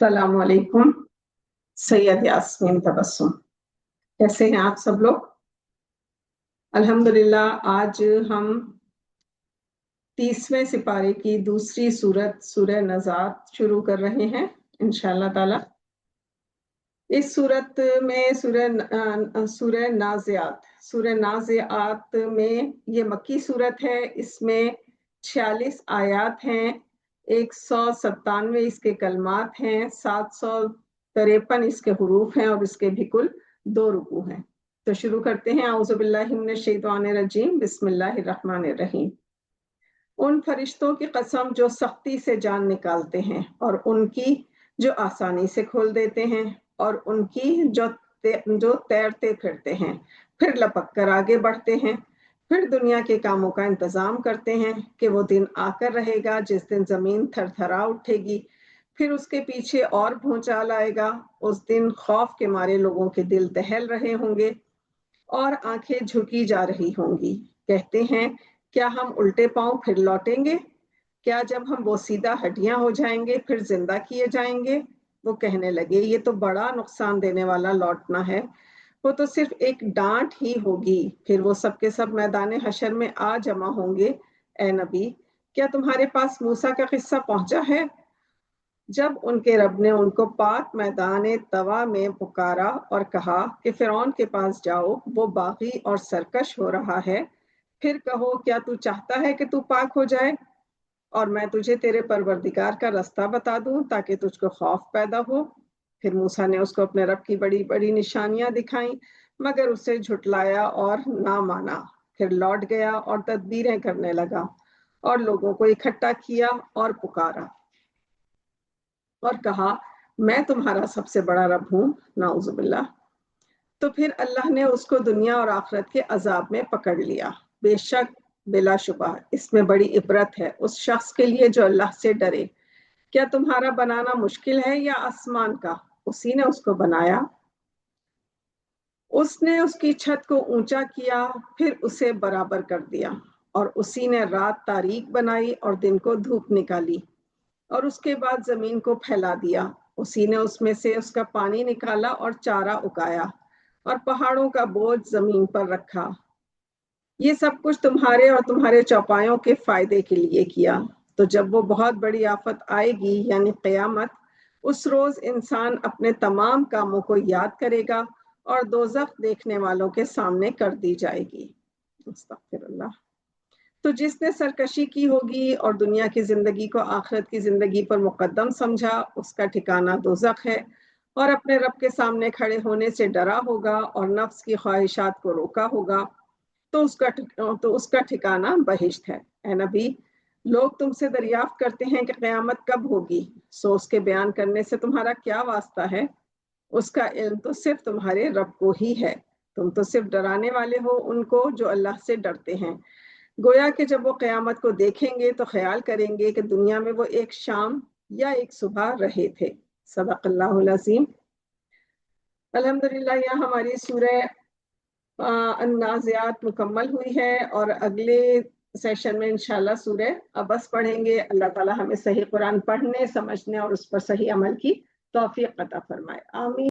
अस्सलाम वालेकुम। सैयद यास्मीन तबस्सुम, कैसे हैं आप सब लोग? अल्हम्दुलिल्लाह। आज हम 30वें सिपारे की दूसरी सूरत सूरह नज़ात शुरू कर रहे हैं इंशाअल्लाह ताला। इस सूरत में सूरह नाज़ियात में ये मक्की सूरत है। इसमें 46 आयात हैं, 197 इसके कलमात हैं, 753 इसके हुरूफ हैं और इसके भी कुल 2 रुकू हैं। तो शुरू करते हैं। औज़ु बिल्लाहि मिनश शैतानिर रजीम, बिस्मिल्लाहिर रहमानिर रहीम। उन फरिश्तों की कसम जो सख्ती से जान निकालते हैं और उनकी जो आसानी से खोल देते हैं और उनकी जो तैरते फिरते हैं, फिर लपक कर आगे बढ़ते हैं, फिर दुनिया के कामों का इंतजाम करते हैं कि वो दिन आकर रहेगा जिस दिन जमीन थरथरा उठेगी, फिर उसके पीछे और भूचाल आएगा। उस दिन खौफ के मारे लोगों के दिल दहल रहे होंगे और आंखें झुकी जा रही होंगी। कहते हैं, क्या हम उल्टे पांव फिर लौटेंगे? क्या जब हम बोसीदा हड्डियां हो जाएंगे फिर जिंदा किए जाएंगे? वो कहने लगे, ये तो बड़ा नुकसान देने वाला लौटना है। वो तो सिर्फ एक डांट ही होगी। फिर वो सब के सब मैदान हशर में आ जमा होंगे। ए नबी, क्या तुम्हारे पास मूसा का किस्सा पहुंचा है? जब उनके रब ने उनको पाक मैदान तवा में पुकारा और कहा कि फिरौन के पास जाओ, वो बागी और सरकश हो रहा है। फिर कहो, क्या तू चाहता है कि तू पाक हो जाए और मैं तुझे तेरे परवरदिगार का रास्ता बता दूं ताकि तुझको खौफ पैदा हो? फिर मूसा ने उसको अपने रब की बड़ी बड़ी निशानियां दिखाई, मगर उसे झुटलाया और ना माना। फिर लौट गया और तदबीरें करने लगा और लोगों को इकट्ठा किया और पुकारा और कहा, मैं तुम्हारा सबसे बड़ा रब हूं। नाउजुबिल्लाह। तो फिर अल्लाह ने उसको दुनिया और आखिरत के अजाब में पकड़ लिया। बेशक बिलाशुबा इसमें बड़ी इबरत है उस शख्स के लिए जो अल्लाह से डरे। क्या तुम्हारा बनाना मुश्किल है या आसमान का? उसी ने उसको बनाया। उसने उसकी छत को ऊंचा किया, फिर उसे बराबर कर दिया। और उसी ने रात तारीक बनाई और दिन को धूप निकाली और उसके बाद जमीन को फैला दिया। उसी ने उसमें से उसका पानी निकाला और चारा उगाया और पहाड़ों का बोझ जमीन पर रखा। ये सब कुछ तुम्हारे और तुम्हारे चौपायों के फायदे के लिए किया। तो जब वो बहुत बड़ी आफत आएगी यानी क़यामत, उस रोज इंसान अपने तमाम कामों को याद करेगा और दोज़ख देखने वालों के सामने कर दी जाएगी। अस्तग़फिरुल्लाह। तो जिसने सरकशी की होगी और दुनिया की जिंदगी को आखिरत की जिंदगी पर मुकद्दम समझा, उसका ठिकाना दोज़ख है। और अपने रब के सामने खड़े होने से डरा होगा और नफ्स की ख्वाहिशात को रोका होगा, तो उसका ठिकाना बहिश्त है। ए नबी, लोग तुमसे दरियाफ्त करते हैं कि क़यामत कब होगी। सो उसके बयान करने से तुम्हारा क्या वास्ता है? उसका इल्म तो सिर्फ तुम्हारे रब को ही है। तुम तो सिर्फ डराने वाले हो उनको जो अल्लाह से डरते हैं। गोया कि जब वो क़यामत को देखेंगे तो ख्याल करेंगे कि दुनिया में वो एक शाम या एक सुबह रहे थे। सदक़ल्लाहुल अज़ीम। अल्हम्दुलिल्लाह, यहाँ हमारी सूरह अन्नाज़ियात मुकम्मल हुई है और अगले सेशन में इंशाल्लाह सूरह अबस पढ़ेंगे। अल्लाह ताला हमें सही कुरान पढ़ने, समझने और उस पर सही अमल की तौफीक अता फरमाए। आमीन।